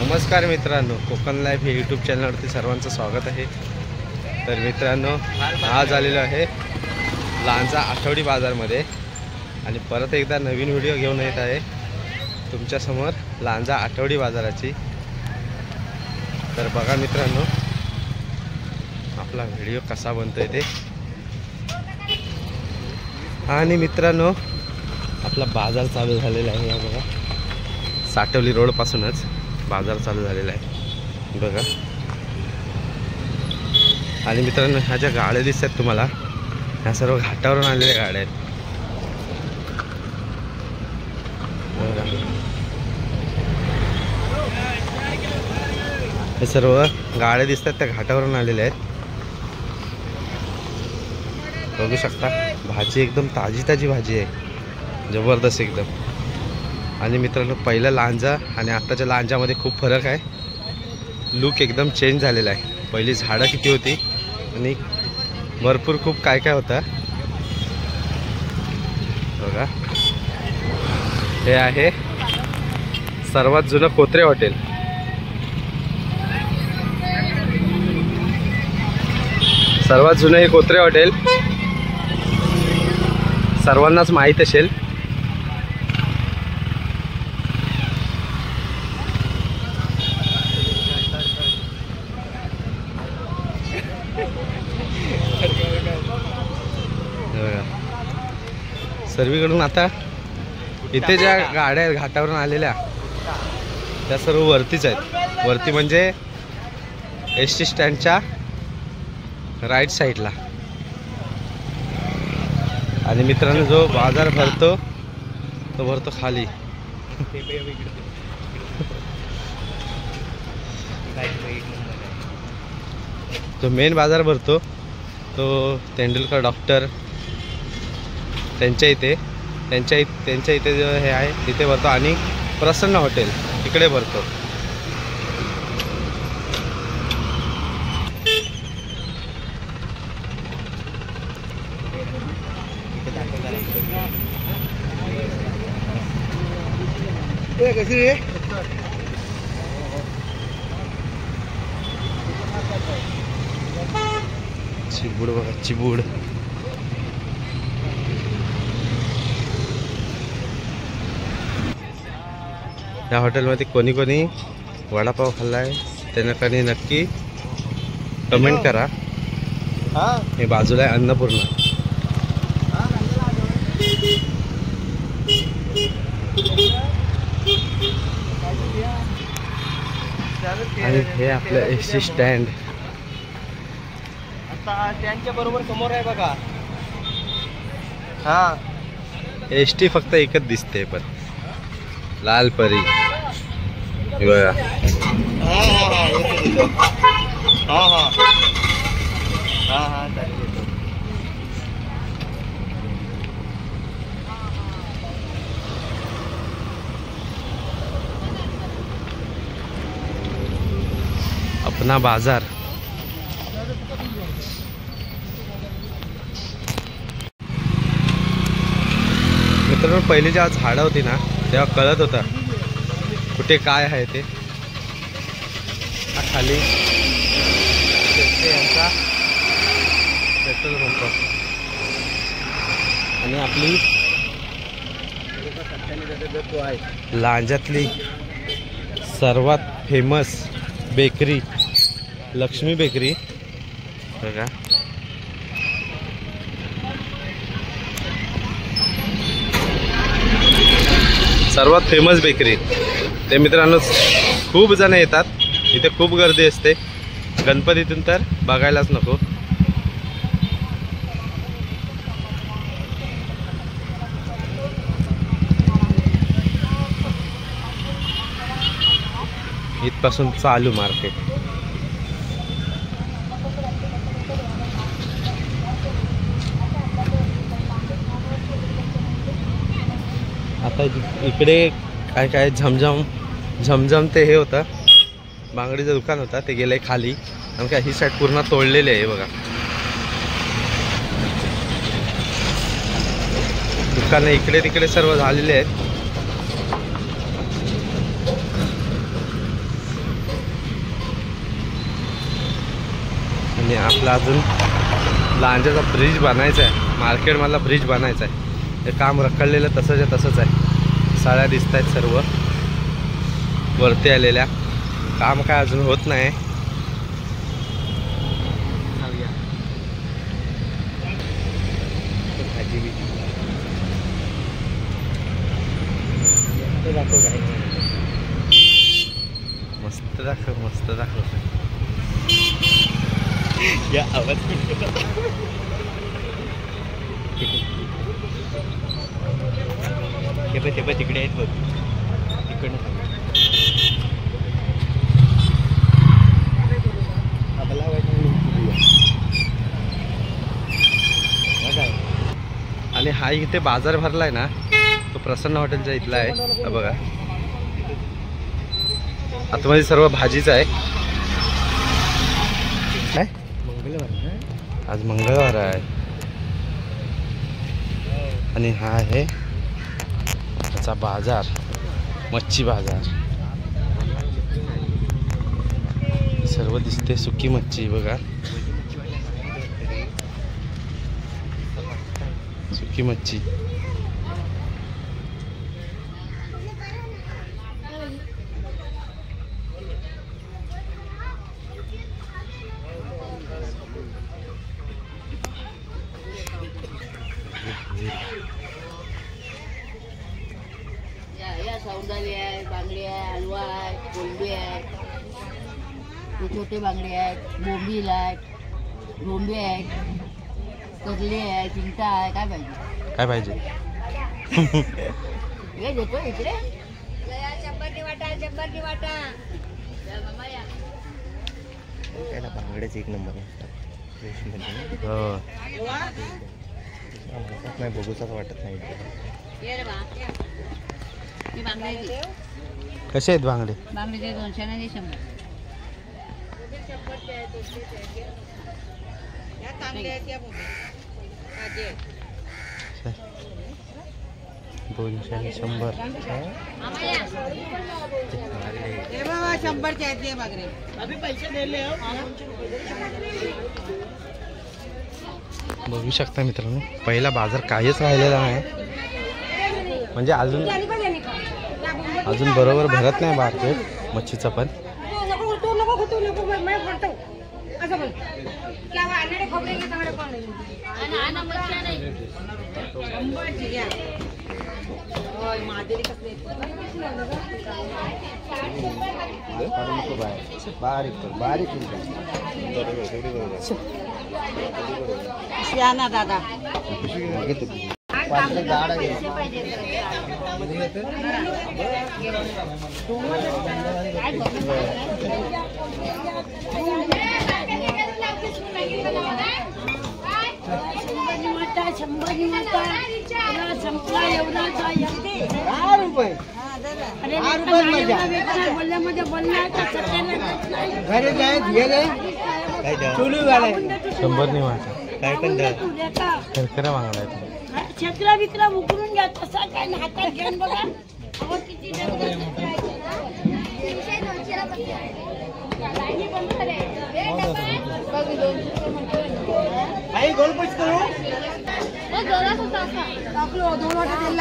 नमस्कार मित्रांनो, कोकण लाईफ हे यूट्यूब चॅनलवरती सर्वांचं स्वागत आहे। तर मित्रांनो, आज आलेलो आहे लांजा आठवडी बाजारमध्ये आणि परत एकदा नवीन व्हिडिओ घेऊन येत आहे तुमच्यासमोर लांजा आठवडी बाजाराची। तर बघा मित्रांनो, आपला व्हिडिओ कसा बनतोय ते। आणि मित्रांनो, आपला बाजार चालू झालेला आहे। या बघा, साटवली रोड पासूनच बाजार चालू झालेला आहे बघा। आणि मित्रांनो, ह्या ज्या गाड्या दिसतात तुम्हाला, ह्या सर्व घाटावरून आलेल्या गाड्या आहेत बघा। हे सर्व गाड्या दिसतात त्या घाटावरून आलेल्या आहेत, बघू शकता। भाजी एकदम ताजी ताजी भाजी आहे, जबरदस्त एकदम। आणि मित्रांनो, पहिल्या लांजा आणि आत्ताच्या लांजामध्ये खूप फरक आहे। लुक एकदम चेंज झालेला आहे। पहिली झाडं किती होती आणि भरपूर खूप काय काय होतं बघा। हे आहे सर्वात जुनं कोत्रे हॉटेल। सर्वात जुनं हे कोत्रे हॉटेल सर्वांनाच माहीत असेल। सर्वीकडून आता इथे ज्या गाड्या घाटावरून आलेल्या त्या सर्व वरतीच आहेत। वरती म्हणजे एस टी स्टँडच्या राईट साईडला। आणि मित्रांनो, जो बाजार भरतो तो भरतो खाली। जो मेन बाजार भरतो तो तेंडुलकर डॉक्टर त्यांच्या इथे जो हे आहे तिथे भरतो। आणि प्रसन्न हॉटेल तिकडे भरतो। चिबूड बघा, चिबूड। या हॉटेलमध्ये कोणी कोणी वडापाव खाल्लाय त्यांना नक्की कमेंट करा। हे बाजूला आहे अन्नपूर्णा। आणि हे आपलं एस टी स्टँड, स्टँडच्या बरोबर समोर आहे बघा। एस टी फक्त एकच दिसते, पण लाल परी बघा। अपना बाजार। मित्रांनो, पहिली जेव्हा झाडं होती ना तेव्हा कळत होता कुठे काय आहे ते। खाली यांचा पेट्रोल पंप आणि आपली लांजातली सर्वात फेमस बेकरी लक्ष्मी बेकरी बघा। सर्वात फेमस बेकरी ते मित्रांनो, खूप जण येतात इथे, खूप गर्दी असते गणपतीतून तर बघायलाच नको। इथपासून चालू मार्केट। आता इकडे काय काय झमझम ते हे होतं, बांगडीचं दुकान होतं, ते गेलंय खाली। आणि काय ही साईड पूर्ण तोडलेली आहे बघा। दुकानं इकडे तिकडे सर्व झालेले आहेत। आपला अजून लांजाचा ब्रिज बनायचा आहे, मार्केटमधला ब्रिज बनायचा आहे. ते काम रखडलेलं तसंच आहे. साड्या दिसत आहेत सर्व वरती आलेल्या. काम काय अजून होत नाही. मस्त दाखव या आवाज ते तिकडे आहेत बघ. तिकडनं आणि हा इथे बाजार भरलाय ना, तो प्रसन्न हॉटेलच्या इथला आहे. हा बघा, आतमध्ये सर्व भाजीच आहे. काय मंगळवार, आज मंगळवार आहे. आणि हा आहे त्याचा बाजार, मच्छी बाजार. सर्व दिसते सुकी मच्छी बघा, सुकी मच्छी. सौंदर्य आहे, बांगडे आहे, हलवा आहे, कोलंबी आहे, छोटे बांगडे आहेत, बोंबील आहेत, बोंबे आहेत, करले आहे, चिंता आहे. काय पाहिजे हे देतो इकडे. बांगड्याच एक नंबर नाही, बघूचाच वाटत नाही. कसे आहेत बांगडे? बांगडे 200 आणि 100. दोनशे आणि 100. 100चे आहेत बांगडे. अभी पैसे दिले हो. बघू शकता मित्रांनो, पहिला बाजार काहीच राहिलेला नाही. म्हणजे अजून बरोबर भरत नाही मार्केट मच्छीचं पण. ना दादा शंभर निवाचा काय पण खरखरा मागलाय. छत्रा बिकरा उकरून घ्या, तसा काय हातात घेऊन बघा.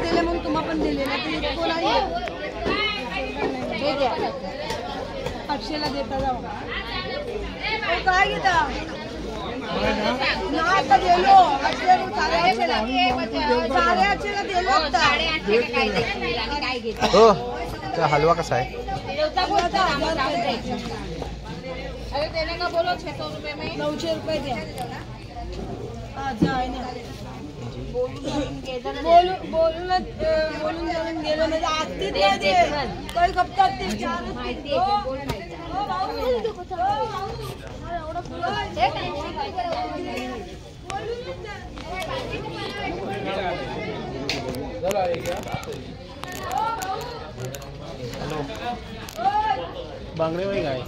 दिले मग तुम्हा पण दिले अक्षयला देता जाऊ. काय घेता हो, त्या हलवा कसा आहे? अरे देने का बोलो 600 रुपये में. 900 रुपये द्या. बोलून गेलं म्हणजे आत्तीच नाही दे. काही कपतात ते माहिती बांगडे वय काय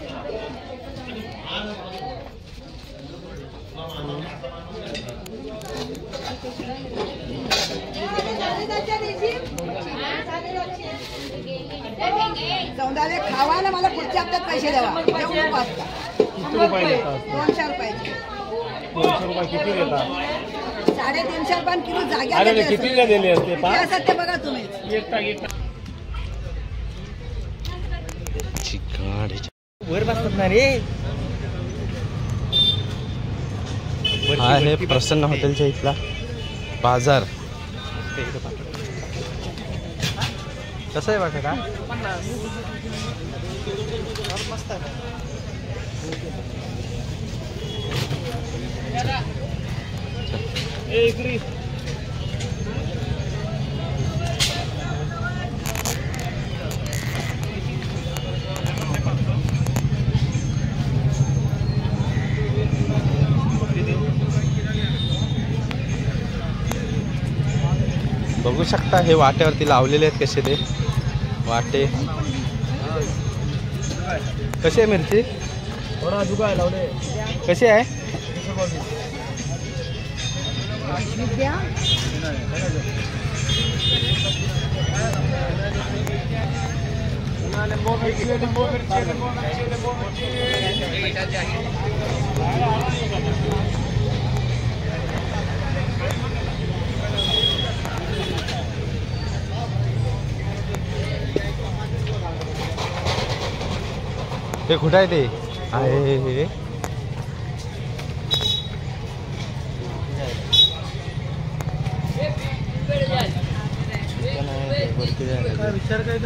सौंदाले खावा ना, मला पुढच्या हप्त्यात पैसे द्यावा. 200 रुपये. 200 रुपये किती देता? 350 रुपये किलो जाग्या अरे देते कितीला दिले असते किती असतात ते बघा तुम्ही. वर बसतात ना रे. हा आहे प्रसन्न हॉटेलच्या इथला बाजार. कसं आहे बटाटा? बघू शकता हे वाट्यावरती लावलेले आहेत कसे ते वाटे. कशी आहे मिरची? थोडा जुगाय लावले. कशी आहे? ते कुठं आहे ते? आहे विचार काय